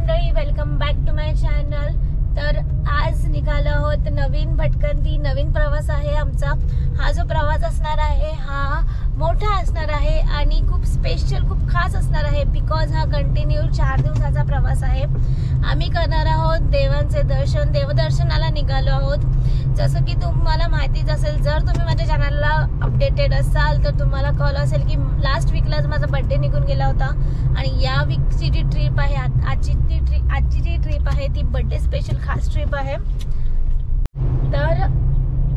मंडळी, welcome back to my channel. तर आज निघालो आहोत नवीन भटकंती, नवीन प्रवास आहे आमचा। हा जो प्रवास असणार आहे हा मोठा असणार आहे आणि खूप स्पेशल, खूप खास असणार आहे बिकॉज हा कंटिन्यू 4 दिवसाचा प्रवास आहे। आम्ही करणार आहोत देवांचे दर्शन, देवदर्शनाला निघालो आहोत। जसं की तुम्हाला माहितीच असेल, जर तुम्ही माझ्या चॅनलला अपडेटेड असाल तर तुम्हाला कळलं असेल की लास्ट वीकलाच माझा बर्थडे निघून गेला होता आणि या वीकची जी ट्रिप आहे, आजची जी ट्रिप आहे ती बर्थडे स्पेशल खास ट्रिप आहे। तर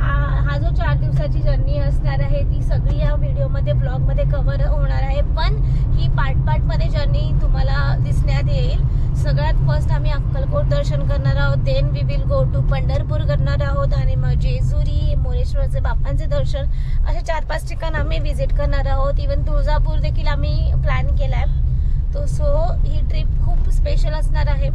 हा जो 4 दिवसाची जर्नी असणार आहे ती सगळी या व्हिडिओमध्ये, ब्लॉगमध्ये कव्हर होणार आहे, पण ही पार्ट मध्ये जर्नी तुम्हाला दिसण्यात येईल। सगळ्यात फर्स्ट आम्ही अक्कलकोट दर्शन करणार आहोत, then we will go to Pandharpur करणार आहोत आणि मग जेजुरी, मोरेश्वरचे बाप्पांचे दर्शन, असे 4-5 ठिकाण आम्ही विजिट करणार आहोत। इवन तुळजापूर देखील आम्ही प्लॅन केलाय। तो सो ही ट्रिप खूप स्पेशल असणार आहे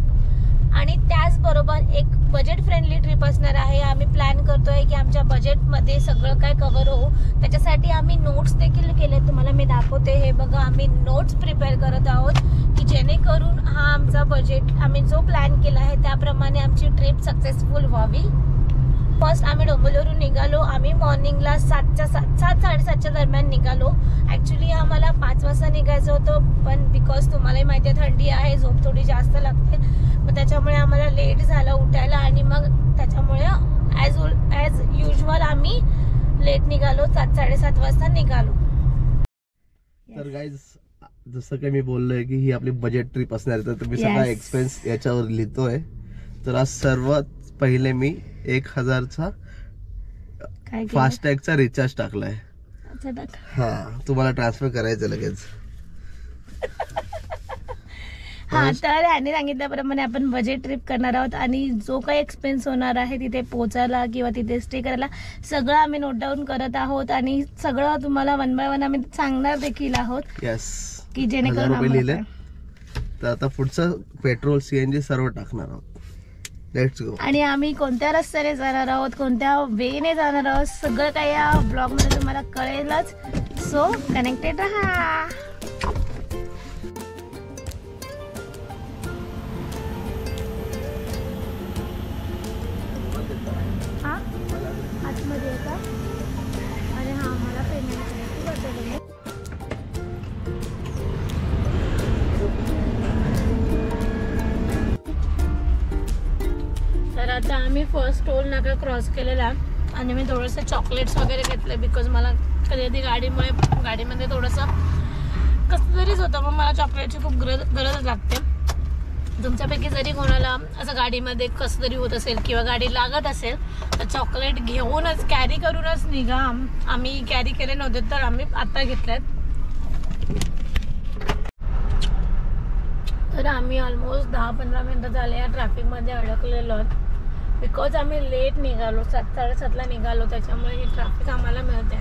आणि त्याचबरोबर एक बजेट फ्रेंडली ट्रिप असणार आहे। आम्ही प्लॅन करतोय की आमच्या बजेटमध्ये सगळं काय कव्हर हो, त्याच्यासाठी आम्ही नोट्स देखील केले, तुम्हाला मी दाखवते। हे बघा, आम्ही नोट्स प्रिपेअर करत आहोत की जेणेकरून हा आमचा बजेट, आम्ही जो प्लॅन केला आहे त्याप्रमाणे आमची ट्रिप सक्सेसफुल व्हावी। फर्स्ट आम्ही डोंबिवलीवरून निघालो। आम्ही मॉर्निंगला 7:30-7:30च्या दरम्यान निघालो। ऍक्च्युली आम्हाला 5 वाजता निघायचं होतं, पण बिकॉज तुम्हालाही माहिती आहे थंडी आहे, झोप थोडी जास्त लागते, मग त्याच्यामुळे आम्हाला लेट झालं उठायला आणि मग त्याच्यामुळे ॲज युजल आम्ही लेट निघालो, 7-7:30 वाजता निघालो। तर गाईज, जसं काही मी बोललोय की ही आपली बजेट ट्रिप असणार आहे, तर तुम्ही सगळा एक्सपेन्स याच्यावर लिहितोय। तर आज सर्वात पहिले मी 1000चा फास्टॅगचा रिचार्ज टाकलाय। हा, तुम्हाला ट्रान्सफर करायचं लगेच। हा, तर ह्याने सांगितल्याप्रमाणे आपण बजेट ट्रिप करणार आहोत आणि जो काही एक्सपेन्स होणार आहे तिथे पोहोचायला किंवा तिथे स्टे करायला, सगळं आम्ही नोट डाऊन करत आहोत आणि सगळं तुम्हाला 1 बाय 1 आम्ही सांगणार देखील आहोत। यस, की जेणेकरून 1000 रुपये लिहिले, तर आता पुढचं पेट्रोल, CNG सर्व टाकणार आहोत। Let's go. आणि आम्ही कोणत्या रस्त्याने जाणार आहोत, कोणत्या वेने जाणार आहोत, सगळं काही या ब्लॉग मध्ये तुम्हाला कळेलच। सो कनेक्टेड राहा। आतमध्ये येता आणि हा मला पेमेंट करायची। तर आता आम्ही फर्स्ट टोल नाका क्रॉस केलेला आणि मी थोडंसं चॉकलेट्स वगैरे घेतले बिकॉज मला कधी गाडीमध्ये थोडंसं कसं तरीच होतं, मग मला चॉकलेटची खूप गरज लागते। तुमच्यापैकी जरी कोणाला असं गाडीमध्ये कसं तरी होत असेल किंवा गाडी लागत असेल तर चॉकलेट घेऊनच, कॅरी करूनच निघा। आम्ही कॅरी केले नव्हते तर आम्ही आता घेतलेत। तर आम्ही ऑलमोस्ट 10-15 मिनिटं झाले या ट्रॅफिकमध्ये अडकलेलो आहोत बिकॉज आम्ही लेट निघालो, 7:30ला निघालो, त्याच्यामुळे ही ट्रॅफिक आम्हाला मिळते।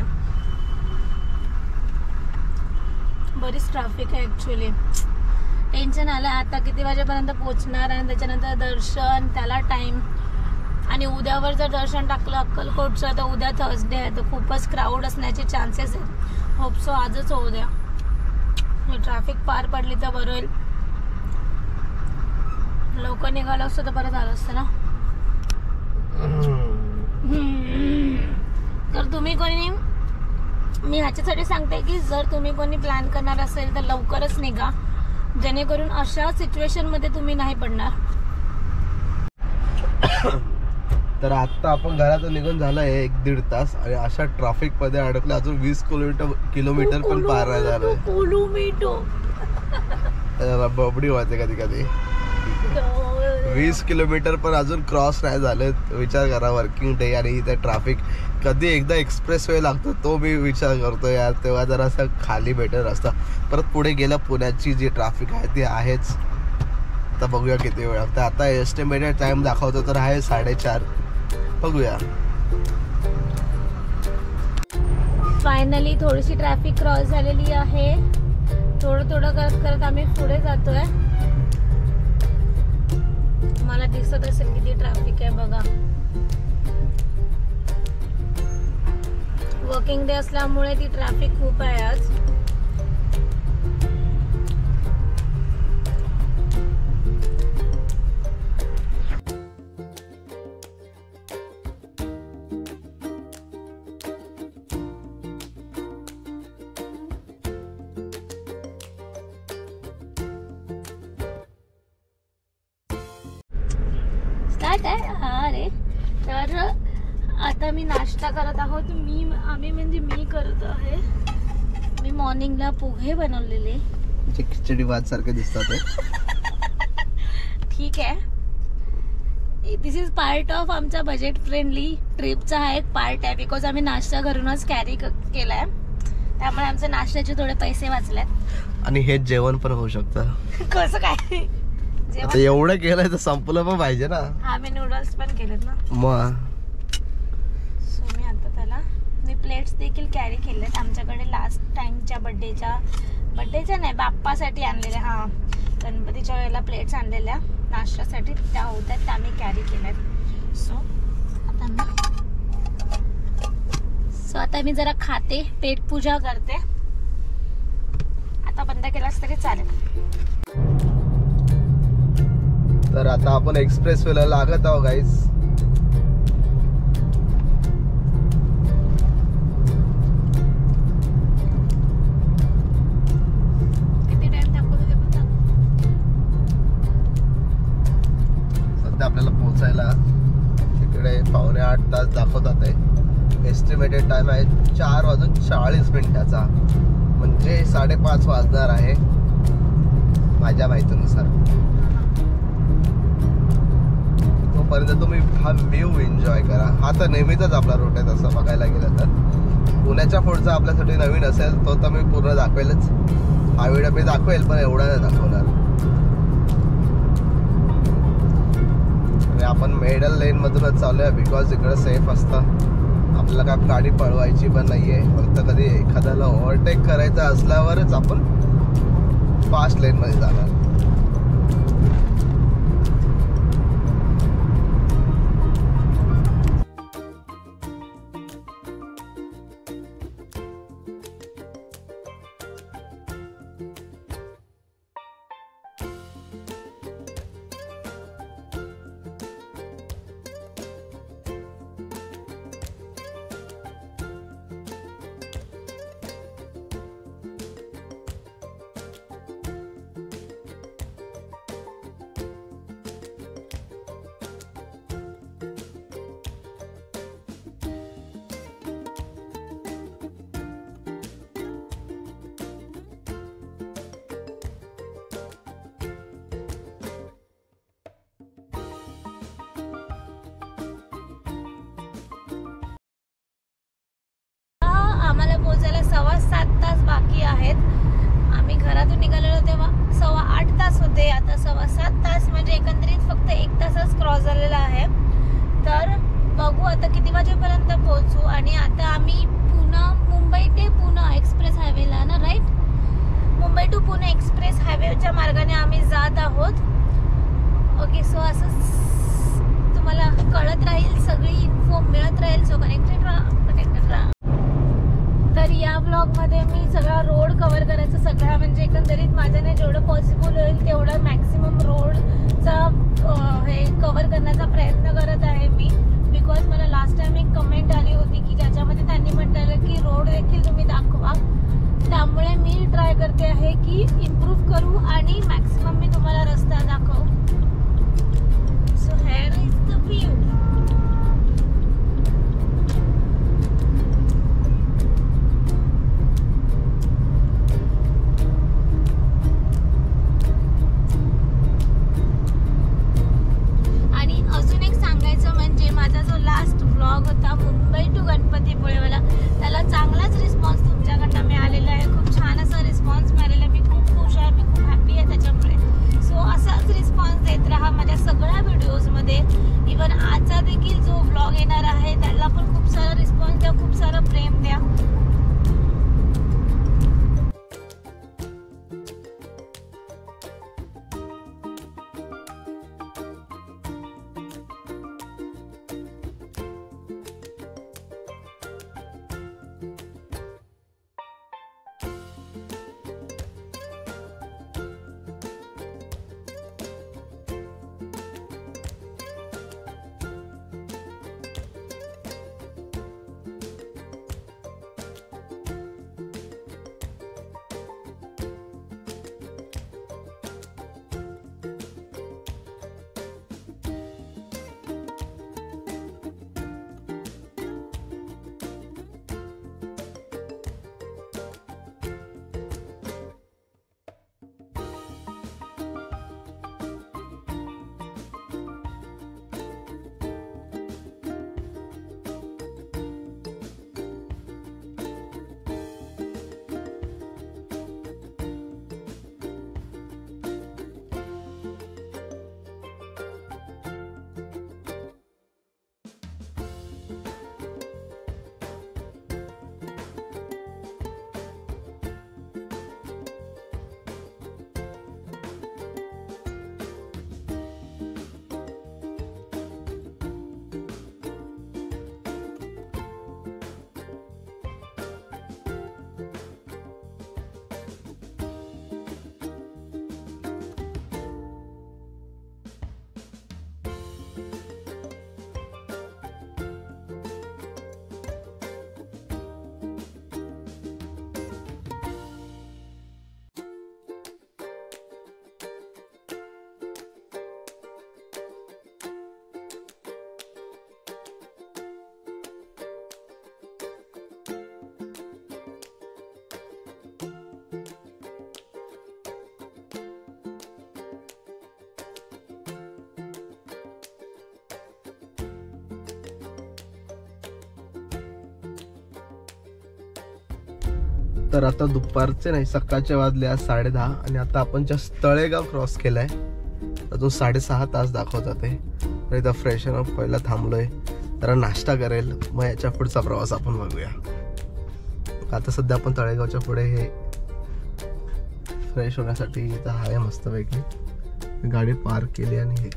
बरीच ट्रॅफिक आहे ॲक्च्युली। टेन्शन आलं आता किती वाजेपर्यंत पोहोचणार आणि त्याच्यानंतर दर्शन, त्याला टाइम, आणि उद्यावर जर दर्शन टाकलं अक्कलकोटचं तर उद्या थर्सडे आहे, तर खूपच क्राऊड असण्याचे चान्सेस आहेत। होप सो आजच होऊ द्या, हे ट्रॅफिक पार पडली तर बरं होईल। लवकर निघालं असतं तर बरं झालं असतं ना। तर तुम्ही कोणी, मी ह्याच्यासाठी सांगते की जर तुम्ही कोणी प्लॅन करणार असेल तर लवकरच निघा, जेणेकरून अशा सिच्युएशन मध्ये तुम्ही नाही पडणार। तर आता आपण घरातून निघून झालंय 1-1.5 तास आणि अशा ट्रॅफिक मध्ये अडकलं, अजून 20 किलोमीटर पण पार नाही झालंय। बबडी होते कधी 20 किलोमीटर पण अजून क्रॉस नाही झाले। विचार करा, वर्किंग डे आणि इथे ट्रॅफिक, कधी एकदा एक्सप्रेस वे लागतो तो मी विचार करतो यार, तेव्हा जरा असं खाली बेटर असतं। परत पुढे गेलं, पुण्याची जी ट्रॅफिक आहे ती आहेच। आता बघूया किती वेळ लागतं। आता एस्टिमेटेड टाइम दाखवतो तर आहे 4:30, बघूया। फायनली थोडीशी ट्रॅफिक क्रॉस झालेली आहे, थोडं करत आम्ही पुढे जातोय। मला दिसत असेल किती ट्रॅफिक आहे बघा। वर्किंग डे असल्यामुळे ती ट्रॅफिक खूप आहे आज। काय हा रे. तर आता मी नाश्ता करत आहोत. मी करत आहे. मी मॉर्निंगला पोहे बनवलेले. खिचडी भात सारखे दिसतात. ठीक आहे. दिस इज पार्ट ऑफ आमचा बजेट फ्रेंडली ट्रिपचा हा एक पार्ट आहे. बिकॉज आम्ही नाश्ता घरूनच कॅरी केलाय, त्यामुळे आमचे नाश्त्याचे थोडे पैसे वाचलेत. आणि हे जेवण पण होऊ शकतं. कसं काय? आता एवढं केलंय तर संपलं पण पाहिजे ना. आम्ही नूडल्स पण केलेत ना मग. सो मी आता त्याला प्लेट्स देखील कॅरी केलेत. आमच्याकडे लास्ट टाइमच्या बड्डेच्या नाही, बाप्पासाठी आणलेल्या, हा गणपतीच्या वेळेला प्लेट्स आणलेल्या नाश्त्यासाठी, त्या होत्या, त्या मी कॅरी केल्यात. सो आता मी जरा खाते, पेट पूजा करते. आता बंद केलास तरी चालेल. तर आता आपण एक्सप्रेस वेला लागत आहोत गाईज. आपल्याला पोहोचायला तिकडे 7:45 तास दाखवतात आहे. एस्टिमेटेड टाइम आहे 4:40 म्हणजे 5:30 वाजणार आहे माझ्या माहितीनुसार. तोपर्यंत तुम्ही हा व्ह्यू एन्जॉय करा. हा तर नेहमीचाच आपला रूट आहे तसं बघायला गेलं तर. पुण्याच्या पुढचा आपल्यासाठी नवीन असेल तो तर मी पूर्ण दाखवेलच. हा व्हिडिओ मी दाखवेल पण एवढा नाही दाखवणार. आपण मिडल लेन मधूनच चालूया बिकॉज इकडे सेफ असतं. आपल्याला काय गाडी पळवायची पण नाहीये. फक्त कधी एखाद्याला ओव्हरटेक करायचं असल्यावरच आपण फास्ट लेन मध्ये जाणार. आम्हाला पोहोचायला 7.25 तास बाकी आहेत. आम्ही घरातून निघालेलो तेव्हा 8.15 तास होते. आता 7.25 तास म्हणजे एकंदरीत फक्त 1 तासच क्रॉस झालेला आहे. तर बघू आता किती वाजेपर्यंत पोहोचू. आणि आता आम्ही मुंबई ते पुणे एक्सप्रेस हायवेला ना, right, Mumbai to Pune express हायवेच्या मार्गाने आम्ही जात आहोत. ओके, सो असं तुम्हाला कळत राहील, सगळी इन्फो मिळत राहील. सो कनेक्टेड राहा. तर या ब्लॉगमध्ये मी सगळा रोड कव्हर करायचा, सगळा म्हणजे एकंदरीत माझ्याने जेवढं पॉसिबल होईल तेवढं मॅक्सिमम रोडचा हे कव्हर करण्याचा प्रयत्न करत आहे मी. बिकॉज मला लास्ट टाइम एक कमेंट आली होती की ज्याच्यामध्ये त्यांनी म्हटलेलं की रोड देखील तुम्ही दाखवा. त्यामुळे मी ट्राय करते आहे की इम्प्रूव्ह करू आणि मॅक्सिमम मी तुम्हाला रस्ता दाखवू. So hair is the view. होता मुंबई टू गणपतीपुळेवाला, त्याला चांगलाच रिस्पॉन्स तुमच्याकडनं मिळालेला आहे. खूप छान असा रिस्पॉन्स मिळालेला आहे. मी खूप खुश आहे, मी खूप हॅपी आहे त्याच्यामुळे. सो असाच रिस्पॉन्स देत राहा माझ्या सगळ्या व्हिडिओजमध्ये. इवन आज तर आता दुपारचे नाही, सकाळचे वाजले आज 10:30 आणि आता आपण जस्ट तळेगाव क्रॉस केलाय. अजून 6.5 तास दाखवतात ते. तर इथं फ्रेश अप पहिला थांबलोय, जरा नाश्ता करेल, मग याच्या पुढचा प्रवास आपण बघूया. आता सध्या आपण तळेगावच्या पुढे हे फ्रेश होण्यासाठी इथं आहे मस्तपैकी. गाडी पार्क केली आणि हे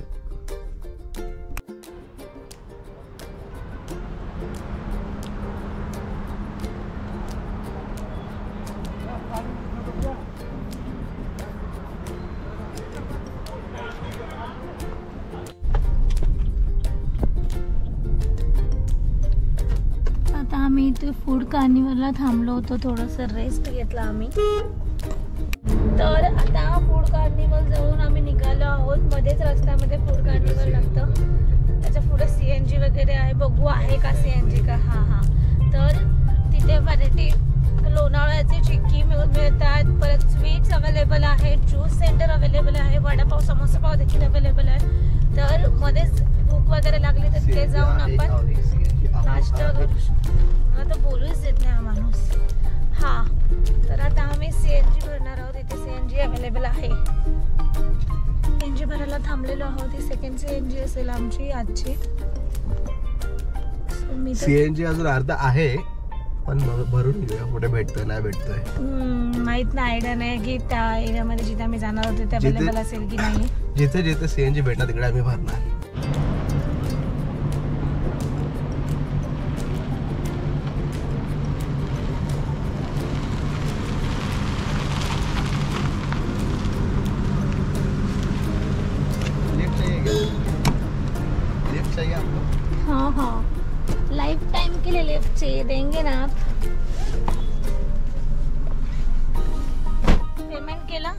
आम्ही इथे फूड कार्निवलला थांबलो होतो, थोडंसं रेस्ट घेतला आम्ही. तर आता फूड कार्निवल जवळून आम्ही निघालो आहोत. मध्येच रस्त्यामध्ये फूड कार्निवल लागतं, त्याच्या पुढे CNG वगैरे आहे. बघू आहे का CNG का. हा तर तिथे व्हरायटी लोणावळ्याची चिक्की मिळतात, परत स्वीट्स अवेलेबल आहे, ज्यूस सेंटर अवेलेबल आहे, वडापाव समोसा पाव देखील अवेलेबल आहे. तर मध्येच भूक वगैरे लागली तर तिथे जाऊन आपण नाश्ता करू शकतो. मला तर बोलूच देत नाही हा माणूस. हा तर आता आम्ही CNG भरणार आहोत. इथे CNG अवेलेबल आहे. CNG भरायला थांबलेलो आहोत. ही सेकंड CNG असेल आमची आजची. CNG अजून अर्धा आहे, पण भरून घेऊया. कुठे भेटतोय नाही भेटतोय माहित नाही, आयडिया नाही की त्या एरियामध्ये जिथे आम्ही जाणार होतो ते अवेलेबल असेल की नाही. जिथे जिथे CNG भेटणार तिकडे आम्ही भरणार. हाँ लाइफ टाइम के लिए लिफ्ट चाहिए, देंगे ना आप? पेमेंट केला?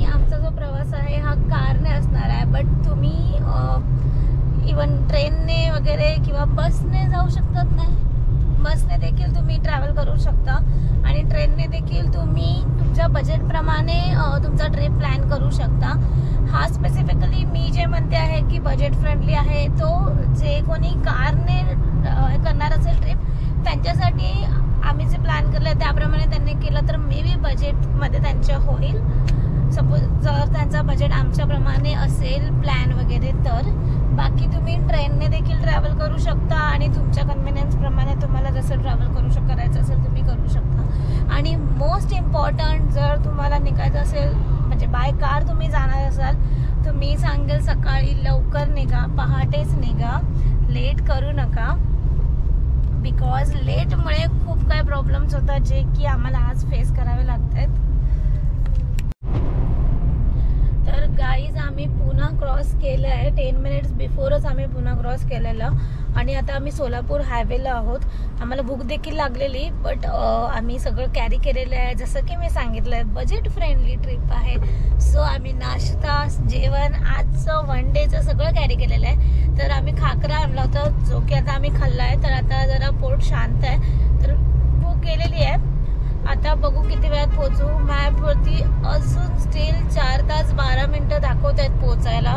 आमचा जो प्रवास आहे हा कारने असणार आहे, बट तुम्ही इवन ट्रेनने वगैरे किंवा बसने जाऊ शकतात. नाही, बसने देखील तुम्ही ट्रॅव्हल करू शकता आणि ट्रेनने देखील तुम्ही तुमच्या बजेटप्रमाणे तुमचा ट्रिप प्लॅन करू शकता. हा स्पेसिफिकली मी जे म्हणते आहे की बजेट फ्रेंडली आहे, तो जे कोणी कारने करणार असेल ट्रिप त्यांच्यासाठी आम्ही जे प्लॅन केलं त्याप्रमाणे त्यांनी केलं तर मे बी बजेटमध्ये त्यांच्या होईल. सपोज जर त्यांचा बजेट आमच्याप्रमाणे असेल प्लॅन वगैरे तर. बाकी तुम्ही ट्रेनने देखील ट्रॅव्हल करू शकता आणि तुमच्या कन्व्हिनियन्सप्रमाणे तुम्हाला जसं ट्रॅव्हल करायचं असेल तुम्ही करू शकता. आणि मोस्ट इम्पॉर्टंट, जर तुम्हाला निघायचं असेल म्हणजे बाय कार तुम्ही जाणार असाल तर मी सांगेल सकाळी लवकर निघा, पहाटेच निघा, लेट करू नका. बिकॉज लेटमुळे खूप काही प्रॉब्लेम्स होतात जे की आम्हाला आज फेस करावे लागत आहेत. तर गाईज आम्ही पुन्हा क्रॉस केलं आहे. 10 मिनिट्स बिफोरच आम्ही पुन्हा क्रॉस केलेलं आणि आता आम्ही सोलापूर हायवेला आहोत. आम्हाला भूक देखील लागलेली, बट आम्ही सगळं कॅरी केलेलं आहे. जसं की मी सांगितलं आहे बजेट फ्रेंडली ट्रिप आहे. सो आम्ही नाश्ता, जेवण, आजचं वन डेचं सगळं कॅरी केलेलं आहे. तर आम्ही खाकरा आणला होता जो की आता आम्ही खाल्ला आहे. तर आता जरा पोट शांत आहे, तर भूक गेलेली आहे. आता बघू किती वेळात पोहोचू. मॅपवरती अजून स्टील 4 तास 12 मिनिटं दाखवत आहेत पोहोचायला.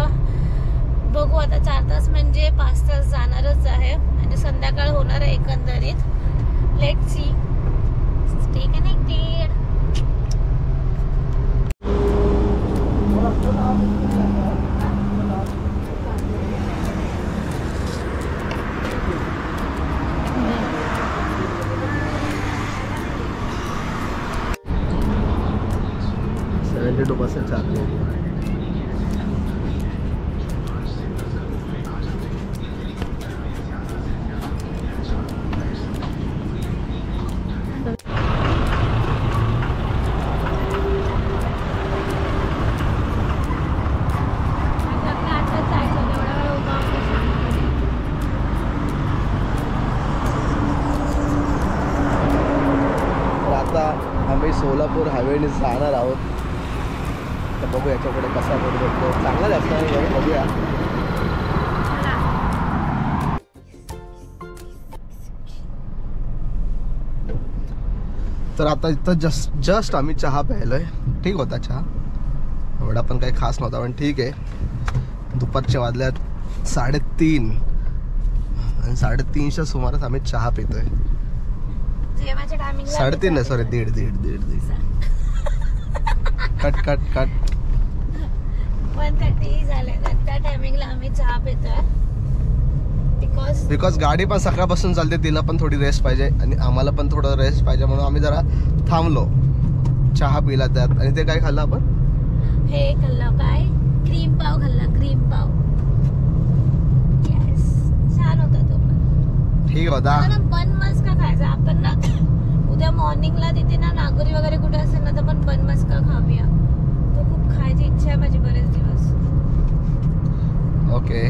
बघू आता 4 तास म्हणजे 5 तास जाणारच आहे म्हणजे संध्याकाळ होणार आहे एकंदरीत. Let's see. Stay connected. चालू आम्ही सोलापूर हायवेने जाणार आहोत. तर बघू याच्यापुढे कसा रोड भेटतो. चांगला जास्त आहे, बघूया. तर आता इथं जस्ट आम्ही चहा प्यायलोय. ठीक होता चहा, एवढा पण काही खास नव्हता, पण ठीक आहे. दुपारच्या वाजल्यात 3:30 आणि 3:30च्या सुमारास आम्ही चहा पितोय. 3:30 नाही, सॉरी 1:30. कट 1:30 झाले. त्या टायमिंगला आम्ही चहा पितोय बिकॉज गाडी पण सकाळपासून चालते, तिला पण थोडी रेस्ट पाहिजे आणि आम्हाला पण थोडं रेस्ट पाहिजे, म्हणून आम्ही जरा थांबलो, चहा पिला त्यात. आणि ते काय खाल्लं आपण? हे खाल्लं काय, क्रीम पाव खाल्ला. क्रीम पाव येस, छान होता तो पण. ठीक होता. बन मस्का खायचा आपण ना. उद्या मॉर्निंगला तिथे ना नागोरी वगैरे कुठे असेल ना तर पण बन मस्का खाऊया. तो खूप खायची इच्छा आहे माझी बरेच दिवस. ओके.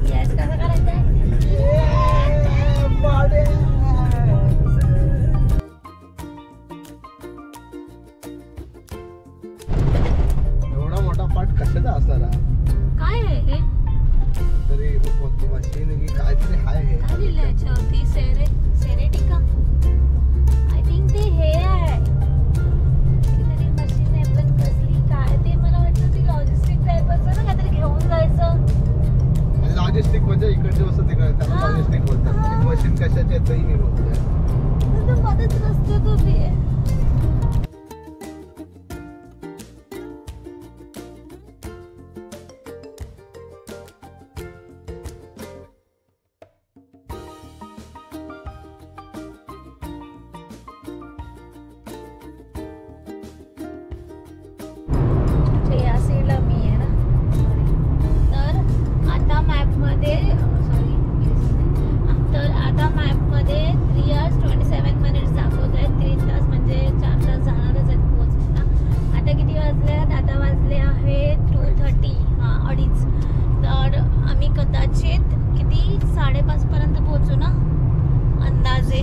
येस, कसं करायचं? एवढा मोठा पार्ट कशाचा असणार? काय आहे हे? तरी मशीन की काय तरी आहे. हे काय लिहिलंय याच्यावरती? सेरेटिका. आय थिंक ते हे आहे काहीतरी मशीन आहे, पण कसली काय ते मला वाटतं ती लॉजिस्टिक टाईप असतं ना, काहीतरी घेऊन जायचं. लॉजिस्टिक म्हणजे इकडची वस्तू तिकडे, त्याला लॉजिस्टिक बोलतात. मशीन कशाची आहे तरी मी बोलतोय. मदत नसते तुझी. या साईडला मी आहे ना. तर आता मॅपमध्ये मध्ये 3 hours 27 minutes दाखवत आहेत. 3 तास म्हणजे 4 तास जाणारच आहेत पोहोचायला. आता किती वाजले? आता वाजले आहे 2:30. हां, 2:30. तर आम्ही कदाचित किती 5:30 पर्यंत पोहोचू ना अंदाजे.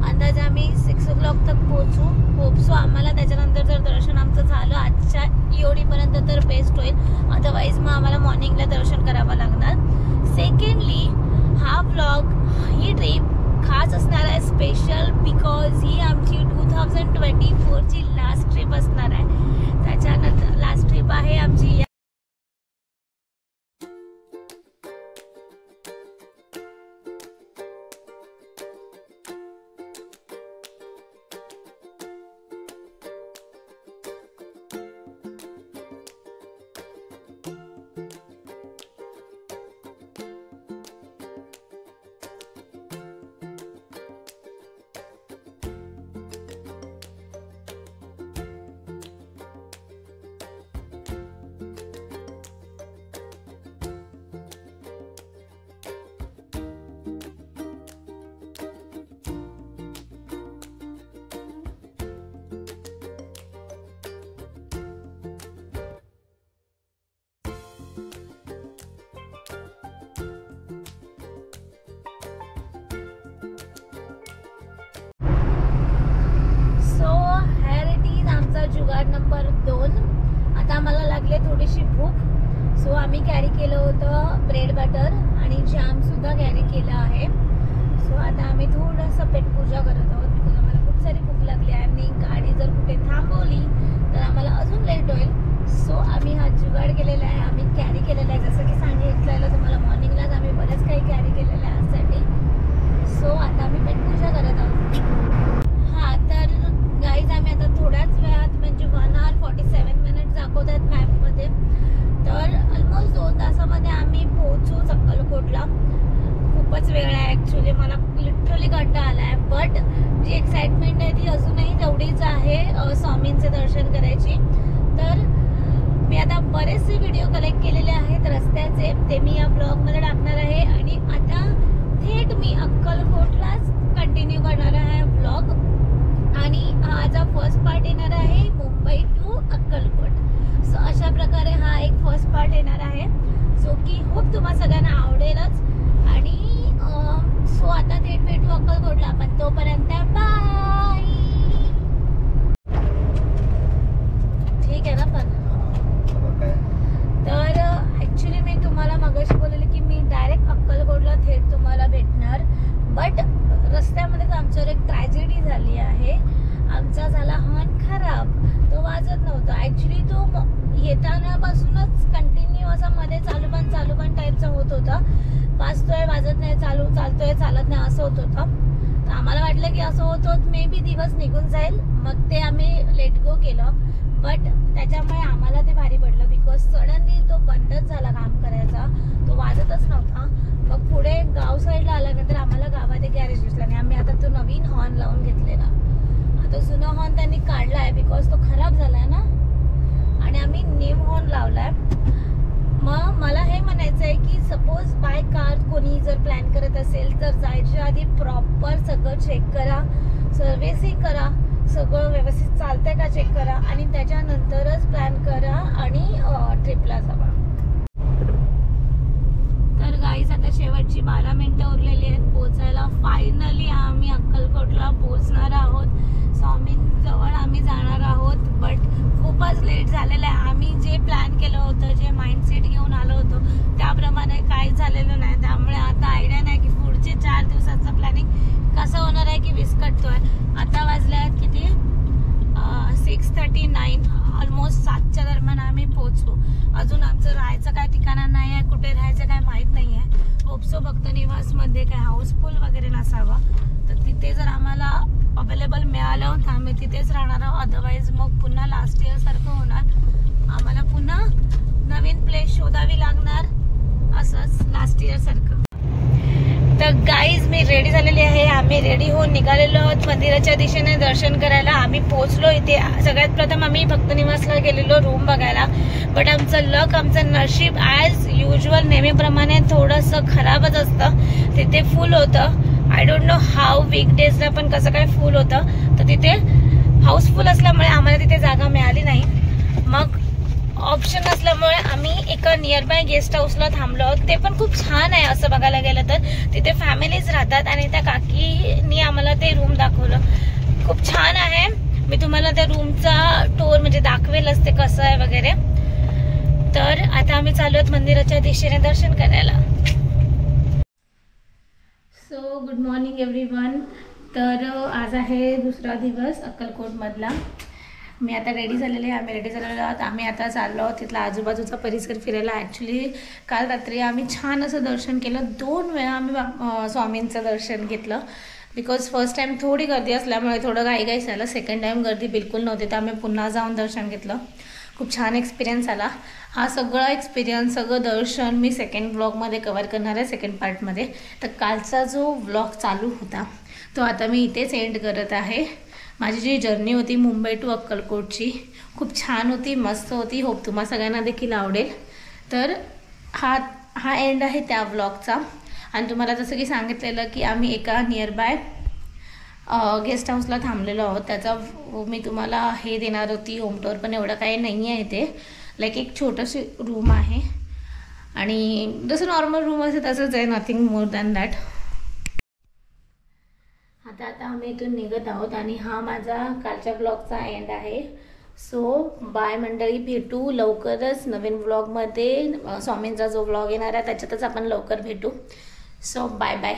अंदाजे आम्ही 6 o'clock तक पोहोचू. Hope so. आम्हाला त्याच्यानंतर जर दर्शन आमचं झालं आजच्या EOD पर्यंत तर बेस्ट होईल. अदरवाईज मग आम्हाला मॉर्निंगला दर्शन करावं लागणार. सेकंडली हा व्लॉग, ही ट्रिप खास असणार आहे, स्पेशल, बिकॉज ही आमची 2024ची लास्ट ट्रिप असणार आहे. त्याच्यानंतर लास्ट ट्रिप आहे आमची. जुगाड नंबर 2. आता आम्हाला लागले थोडीशी भूक. सो आम्ही कॅरी केलं होतं ब्रेड बटर आणि जॅम सुद्धा कॅरी केलं आहे. सो आता आम्ही थोडंसं पेटपूजा करत आहोत बिकॉज आम्हाला खूप सारी भूक लागली आहे आणि गाडी ठेवली तर आम्हाला अजून लेट होईल. सो आम्ही हा जुगाड केलेला आहे, आम्ही कॅरी केलेला आहे. जसं की सांगितलेलं तुम्हाला मॉर्निंगलाच आम्ही बरेच काही कॅरी केलेलं आहे आजसाठी. सो आता आम्ही पेटपूजा करत आहोत. हां, तर गाईज आम्ही आता थोड्याच वेळात म्हणजे 1 hour 47 minutes दाखवत आहेत मॅपमध्ये. तर ऑलमोस्ट 2 तासामध्ये आम्ही पोहोचू अक्कलकोटला. खूपच वेळ आहे ॲक्च्युली, मला लिटरली कंटाळा आला आहे. बट जी एक्साइटमेंट आहे ती अजूनही तेवढीच आहे स्वामींचे दर्शन करायची. तर मी आता बरेचसे व्हिडिओ कलेक्ट केलेले आहेत रस्त्याचे, ते मी या ब्लॉगमध्ये टाकणार आहे. आणि आता थेट मी अक्कलकोटलाच कंटिन्यू करणार आहे ब्लॉग. आणि हा फर्स्ट पार्ट येणार आहे मुंबई टू अक्कलकोट. सो अशा प्रकारे हा एक फर्स्ट पार्ट येणार आहे जो की होप तुम्हा सगळ्यांना आवडेलच. आणि सो आता थेट भेटू अक्कलकोटला, पण तोपर्यंत बाय. ठीक आहे ना? पण तर ॲक्च्युली मी तुम्हाला मगाशी बोलले की मी डायरेक्ट अक्कलकोटला थेट तुम्हाला भेटणार. बट रस्त्यामध्येच आमच्यावर एक ट्रॅजेडी झाली आहे. आमचा झाला हॉर्न खराब, तो वाजत नव्हता. ॲक्च्युली तो येतानापासूनच कंटिन्यू असा मध्ये चालू पण टाईपचा होत होता. वाजतोय वाजत नाही, चालतोय चालत नाही असं होत होतं. तर आम्हाला वाटलं की असं होत मे बी दिवस निघून जाईल, मग ते आम्ही लेट गो केलं. बट त्याच्यामुळे आम्हाला ते भारी पडलं बिकॉज सडनली तो बंदच झाला काम करायचा, तो वाजतच नव्हता. मग पुढे गाव साईडला आल्यानंतर आम्हाला गावात एक गॅरेज दिसला आणि आम्ही आता तो नवीन हॉर्न लावून घेतलेला. आता जुना हॉर्न त्यांनी काढला आहे बिकॉज तो खराब झाला आहे ना, आणि आम्ही न्यू हॉर्न लावला आहे. मग मला हे म्हणायचं आहे की सपोज बाय कार कोणी जर प्लॅन करत असेल तर जायच्या आधी प्रॉपर सगळं चेक करा, सर्व्हिसिंग करा, सगळं व्यवस्थित चालतंय का चेक करा आणि त्याच्यानंतरच प्लॅन करा आणि ट्रिपला जावा. तर गाईज आता शेवटची 12 मिनिटं उरलेली आहेत पोहोचायला. फायनली आम्ही अक्कलकोटला पोहोचणार आहोत. स्वामींजवळ आम्ही जाणार आहोत. बट खूपच लेट झालेलं आहे. आम्ही जे प्लॅन केलं होतं, जे माइंडसेट घेऊन आलो होतो त्याप्रमाणे काहीच झालेलं नाही. त्यामुळे आता आयडिया नाही की पुढचे 4 दिवसाचं प्लॅनिंग कसं होणार आहे की विस्कटतोय. आता वाजले आहेत किती 6:39, ऑलमोस्ट 7च्या दरम्यान आम्ही पोहोचू. अजून आमचं राहायचं काय ठिकाणा नाही आहे, कुठे राहायचं काय माहीत नाही आहे. होपसो भक्त निवासमध्ये काय हाऊसफुल वगैरे नसावं, तर तिथे जर आम्हाला अवेलेबल मिळालं तर आम्ही तिथेच राहणार आहोत. अदरवाईज मग पुन्हा लास्ट इयर सारखं होणार, आम्हाला पुन्हा नवीन प्लेस शोधावी लागणार, असंच लास्ट इयर सारखं. तर गाईज मी रेडी झालेली आहे. आम्ही रेडी होऊन निघालेलो आहोत मंदिराच्या दिशेने दर्शन करायला. आम्ही पोहोचलो इथे. सगळ्यात प्रथम आम्ही भक्त निवासला गेलेलो रूम बघायला. बट आमचं लक, आमचं नशीब ॲज युजल नेहमीप्रमाणे थोडंसं खराबच असतं. तिथे फुल होतं. आय डोंट नो हाऊ वीकडेजला पण कसं काय फुल होतं. तर तिथे हाऊसफुल असल्यामुळे आम्हाला तिथे जागा मिळाली नाही. मग ऑप्शन असल्यामुळे आम्ही एका नियर बाय गेस्ट हाऊसला थांबलो आहोत. ते पण खूप छान आहे असं बघायला गेलं तर. तिथे फॅमिलीज राहतात आणि त्या काकीनी आम्हाला ते रूम दाखवलं. खूप छान आहे. मी तुम्हाला त्या रूमचा टूर म्हणजे दाखवेलच ते कसं आहे वगैरे. तर आता आम्ही चालू आहोत मंदिराच्या दिशेने दर्शन करायला. So good morning everyone. तर आज आहे दुसरा दिवस अक्कलकोटमधला. मी आता रेडी झालेले आहे. आम्ही रेडी झालेलो आहोत. आम्ही आता चाललो आहोत तिथला आजूबाजूचा परिसर फिरायला. ॲक्च्युली काल रात्री आम्ही छान असं दर्शन केलं. 2 वेळा आम्ही स्वामींचं दर्शन घेतलं बिकॉज फर्स्ट टाईम थोडी गर्दी असल्यामुळे थोडं घाईघाई झालं. सेकंड टाईम गर्दी बिलकुल नव्हती, तर आम्ही पुन्हा जाऊन दर्शन घेतलं. खूप छान एक्सपिरियन्स आला. हा सगळा एक्सपिरियन्स, सगळं दर्शन मी सेकंड ब्लॉगमध्ये कवर करणार आहे, सेकंड पार्टमध्ये. तर कालचा जो ब्लॉग चालू होता तो आता मी इथेच एंड करत आहे. माझी जी जर्नी होती मुंबई टू अक्कलकोटची खूप छान होती, मस्त होती. होप तुम्हा सगळ्यांना देखील आवडेल. तर हा एंड आहे त्या ब्लॉगचा. आणि तुम्हाला जसं की सांगितलेलं की आम्ही एका नियर बाय गेस्ट हाऊसला थांबलेलो आहोत. त्याचा मी तुम्हाला हे देणार होती होम टूर, पण एवढं काही नाही आहे इथे. लाईक एक छोटंशी रूम आहे आणि जसं नॉर्मल रूम असते तसंच आहे, नथिंग मोर दॅन दॅट. आता आम्ही इथून निघत आहोत आणि हा माझा कालच्या ब्लॉगचा एंड आहे. सो बाय मंडळी, भेटू लवकरच नवीन ब्लॉगमध्ये. स्वामींचा जो ब्लॉग येणार आहे त्याच्यातच आपण लवकर भेटू. So bye bye.